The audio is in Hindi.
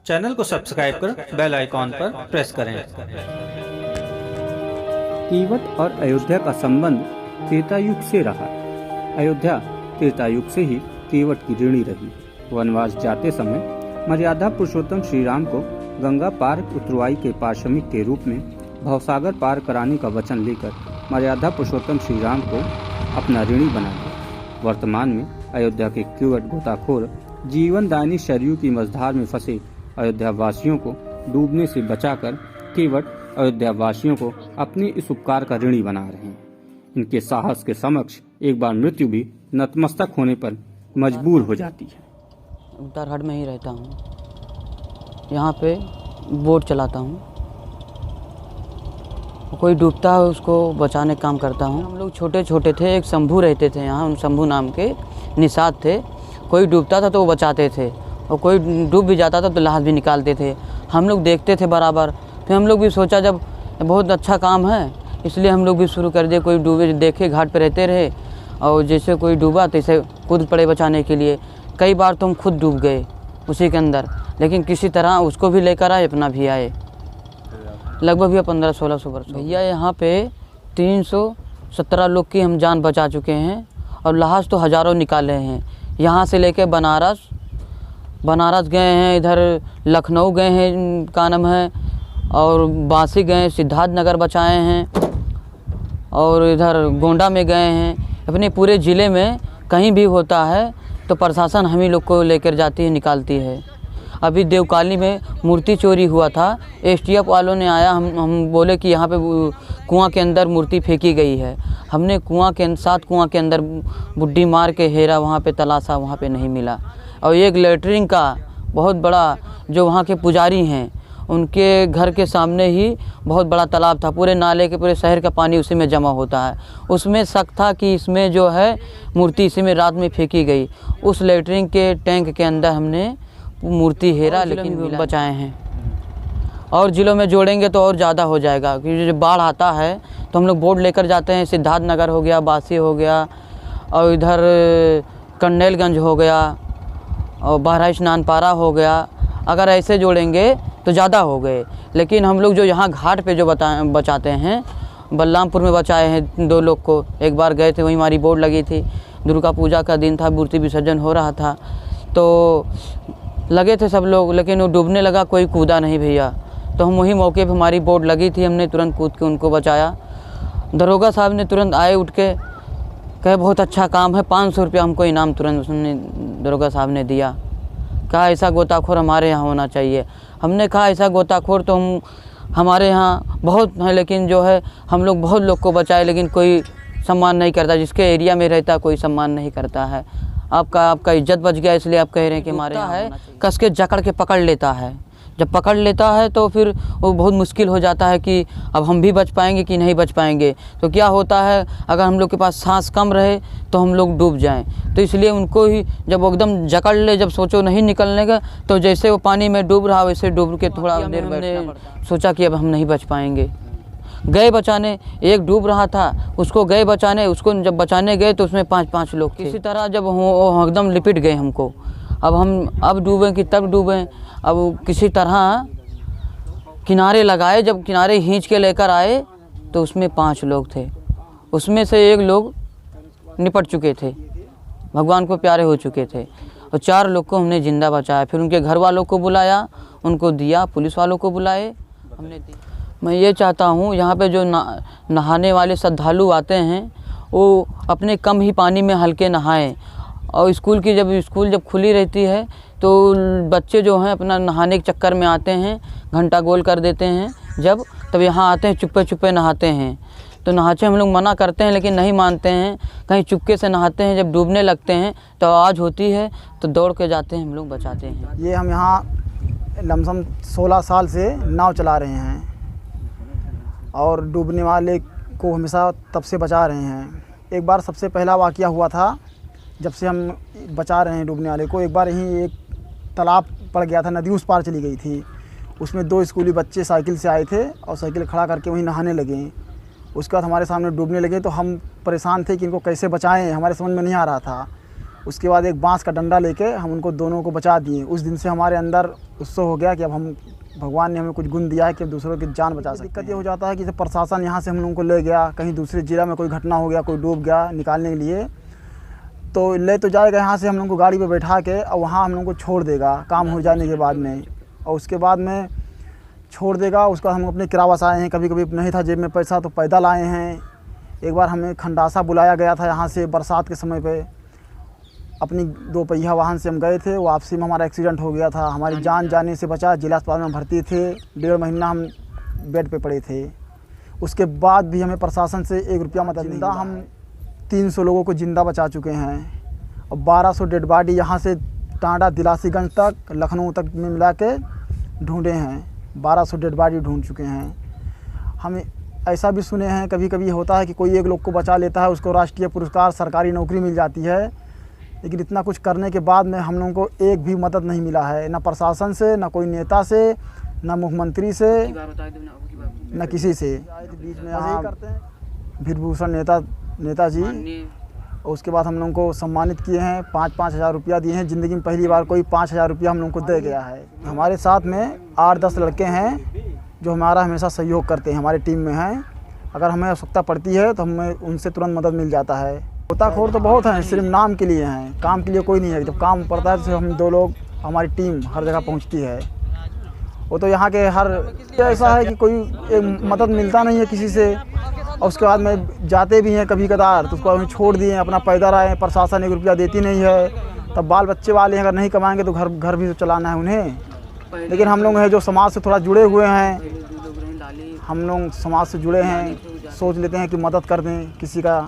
चैनल को सब्सक्राइब कर बेल आइकॉन पर प्रेस करें। कीवट और अयोध्या का संबंध त्रेता युग से रहा। अयोध्या त्रेता युग से ही कीवट की ऋणी रही। वनवास जाते समय मर्यादा पुरुषोत्तम श्री राम को गंगा पार उतरवाई के पार्श्वनिक के रूप में भवसागर पार कराने का वचन लेकर मर्यादा पुरुषोत्तम श्री राम को अपना ऋणी बना दिया। वर्तमान में अयोध्या के कीवट गोताखोर जीवनदायिनी सरयू की मझधार में फंसे अयोध्या वासियों को डूबने से बचाकर कीवट अयोध्या वासियों को अपने इस उपकार का ऋणी बना रहे हैं। इनके साहस के समक्ष एक बार मृत्यु भी नतमस्तक होने पर मजबूर हो जाती है। उत्तराखंड में ही रहता हूँ, यहाँ पे बोट चलाता हूँ। कोई डूबता है उसको बचाने का काम करता हूँ। हम लोग छोटे छोटे थे, एक शंभू रहते थे यहाँ, उन शंभू नाम के निषाद थे। कोई डूबता था तो वो बचाते थे और कोई डूब भी जाता था तो लाश भी निकालते थे। हम लोग देखते थे बराबर। फिर हम लोग भी सोचा जब बहुत अच्छा काम है इसलिए हम लोग भी शुरू कर दिए। कोई डूबे देखे, घाट पे रहते रहे और जैसे कोई डूबा तो इसे कूद पड़े बचाने के लिए। कई बार तो हम खुद डूब गए उसी के अंदर, लेकिन किसी तरह उसको भी लेकर आए, अपना भी आए। लगभग भैया 1500-1600 वर्ष भैया यहाँ पे 317 लोग की हम जान बचा चुके हैं और लाश तो हज़ारों निकाले हैं। यहाँ से लेके बनारस गए हैं, इधर लखनऊ गए हैं का नाम है, और बांसी गए, सिद्धार्थ नगर बचाए हैं, और इधर गोंडा में गए हैं। अपने पूरे ज़िले में कहीं भी होता है तो प्रशासन हम ही लोग को लेकर जाती है, निकालती है। अभी देवकाली में मूर्ति चोरी हुआ था, एसटीएफ वालों ने आया, हम बोले कि यहाँ पे कुआं के अंदर मूर्ति फेंकी गई है। हमने कुआं के अंदर बुड्डी मार के हेरा, वहाँ पे तलाशा, वहाँ पे नहीं मिला। और एक लेटरिन का बहुत बड़ा, जो वहाँ के पुजारी हैं उनके घर के सामने ही बहुत बड़ा तालाब था। पूरे नाले के, पूरे शहर का पानी उसी में जमा होता है। उसमें शक था कि इसमें जो है मूर्ति इसी में रात में फेंकी गई। उस लेटरिन के टैंक के अंदर हमने मूर्ति हेरा, लेकिन बचाए हैं। और ज़िलों में जोड़ेंगे तो और ज़्यादा हो जाएगा, क्योंकि जब बाढ़ आता है तो हम लोग बोट लेकर जाते हैं। सिद्धार्थ नगर हो गया, बासी हो गया, और इधर कन्नेलगंज हो गया, और बहराइच नानपारा हो गया। अगर ऐसे जोड़ेंगे तो ज़्यादा हो गए। लेकिन हम लोग जो यहाँ घाट पे जो बचाते हैं, बलरामपुर में बचाए हैं 2 लोग को। एक बार गए थे, वहीं हमारी बोट लगी थी, दुर्गा पूजा का दिन था, मूर्ति विसर्जन हो रहा था, तो लगे थे सब लोग, लेकिन वो डूबने लगा, कोई कूदा नहीं भैया। तो हम वही मौके पे, हमारी बोट लगी थी, हमने तुरंत कूद के उनको बचाया। दरोगा साहब ने तुरंत आए, उठ के कहे बहुत अच्छा काम है, 500 रुपया हमको इनाम तुरंत उसने दरोगा साहब ने दिया। कहा ऐसा गोताखोर हमारे यहाँ होना चाहिए। हमने कहा ऐसा गोताखोर तो हमारे यहाँ बहुत हैं, लेकिन जो है हम लोग बहुत लोग को बचाए, लेकिन कोई सम्मान नहीं करता। जिसके एरिया में रहता कोई सम्मान नहीं करता है। आपका इज्जत बच गया, इसलिए आप कह रहे हैं कि हमारे यहाँ है। कस के जकड़ के पकड़ लेता है। जब पकड़ लेता है तो फिर वो बहुत मुश्किल हो जाता है कि अब हम भी बच पाएंगे कि नहीं बच पाएंगे। तो क्या होता है, अगर हम लोग के पास सांस कम रहे तो हम लोग डूब जाएं। तो इसलिए उनको ही जब एकदम जकड़ ले, जब सोचो नहीं निकलने का, तो जैसे वो पानी में डूब रहा वैसे डूब के थोड़ा देर हमने सोचा कि अब हम नहीं बच पाएंगे। गए बचाने, एक डूब रहा था उसको गए बचाने, उसको जब बचाने गए तो उसमें 5-5 लोग थे। इसी तरह जब वो एकदम लिपट गए हमको, अब डूबें कि तब डूबें। अब किसी तरह किनारे लगाए, जब किनारे खींच के लेकर आए तो उसमें 5 लोग थे। उसमें से एक लोग निपट चुके थे, भगवान को प्यारे हो चुके थे, और 4 लोग को हमने ज़िंदा बचाया। फिर उनके घर वालों को बुलाया, उनको दिया, पुलिस वालों को बुलाए, हमने दी। मैं ये चाहता हूँ यहाँ पे जो नहाने वाले श्रद्धालु आते हैं वो अपने कम ही पानी में हल्के नहाएं। और स्कूल जब खुली रहती है तो बच्चे जो हैं अपना नहाने के चक्कर में आते हैं, घंटा गोल कर देते हैं, तब यहाँ आते हैं चुप्पे चुप्पे नहाते हैं। तो नहाचे हम लोग मना करते हैं लेकिन नहीं मानते हैं, कहीं चुपके से नहाते हैं। जब डूबने लगते हैं तो आवाज़ होती है तो दौड़ के जाते हैं, हम लोग बचाते हैं। ये हम यहाँ लमसम 16 साल से नाव चला रहे हैं और डूबने वाले को हमेशा तब से बचा रहे हैं। एक बार सबसे पहला वाक़या हुआ था जब से हम बचा रहे हैं डूबने वाले को। एक बार यहीं एक तालाब पड़ गया था, नदी उस पार चली गई थी। उसमें 2 स्कूली बच्चे साइकिल से आए थे और साइकिल खड़ा करके वहीं नहाने लगे। उसके बाद हमारे सामने डूबने लगे तो हम परेशान थे कि इनको कैसे बचाएं, हमारे समझ में नहीं आ रहा था। उसके बाद एक बांस का डंडा लेके हम उनको दोनों को बचा दिए। उस दिन से हमारे अंदर उत्सव हो गया कि अब हम भगवान ने हमें कुछ गुण दिया है कि अब दूसरों की जान बचा सकते हैं। दिक्कत ये हो जाता है कि जब प्रशासन यहाँ से हम लोगों को ले गया, कहीं दूसरे ज़िला में कोई घटना हो गया, कोई डूब गया निकालने के लिए, तो ले तो जाएगा यहाँ से हम लोगों को गाड़ी पे बैठा के और वहाँ हम लोगों को छोड़ देगा काम हो जाने के बाद में। और उसके बाद में छोड़ देगा। उसके बाद हम अपने किरावास आए हैं, कभी कभी नहीं था जेब में पैसा तो पैदल आए हैं। एक बार हमें खंडासा बुलाया गया था यहाँ से बरसात के समय पे, अपनी 2 पहिया वाहन से हम गए थे। वापसी में हमारा एक्सीडेंट हो गया था, हमारी जान जाने से बचा। जिला अस्पताल में भर्ती थे, 1.5 महीना हम बेड पे पड़े थे। उसके बाद भी हमें प्रशासन से 1 रुपया मदद नहीं मिला। हम 300 लोगों को जिंदा बचा चुके हैं और 1200 डेड बॉडी यहाँ से टांडा दिलासीगंज तक, लखनऊ तक में मिला के ढूंढे हैं। 1200 डेड बॉडी ढूंढ चुके हैं। हम ऐसा भी सुने हैं, कभी कभी होता है कि कोई एक लोग को बचा लेता है, उसको राष्ट्रीय पुरस्कार, सरकारी नौकरी मिल जाती है। लेकिन इतना कुछ करने के बाद में हम लोगों को एक भी मदद नहीं मिला है, ना प्रशासन से, ना कोई नेता से, ना मुख्यमंत्री से, न किसी से। बीच में यहाँ वीरभूषण नेताजी, और उसके बाद हम लोगों को सम्मानित किए हैं, 5-5 हज़ार रुपया दिए हैं। ज़िंदगी में पहली बार कोई 5 हज़ार रुपया हम लोगों को दे गया है। हमारे साथ में 8-10 लड़के हैं जो हमारा हमेशा सहयोग करते हैं, हमारी टीम में हैं। अगर हमें आवश्यकता पड़ती है तो हमें उनसे तुरंत मदद मिल जाता है। गोताखोर तो बहुत हैं, सिर्फ नाम के लिए हैं, काम के लिए कोई नहीं है। जब काम पड़ता है तो हम 2 लोग, हमारी टीम हर जगह पहुंचती है। वो तो यहाँ के हर ऐसा है कि कोई एक मदद मिलता नहीं है किसी से। और उसके बाद में जाते भी हैं कभी कदार तो उसको हम छोड़ दिए, अपना पैदल आए। प्रशासन 1 रुपया देती नहीं है, तब बाल बच्चे वाले हैं, अगर नहीं कमाएंगे तो घर भी तो चलाना है उन्हें। लेकिन हम लोग हैं जो समाज से थोड़ा जुड़े हुए हैं, हम लोग समाज से जुड़े हैं, सोच लेते हैं कि मदद कर दें किसी का।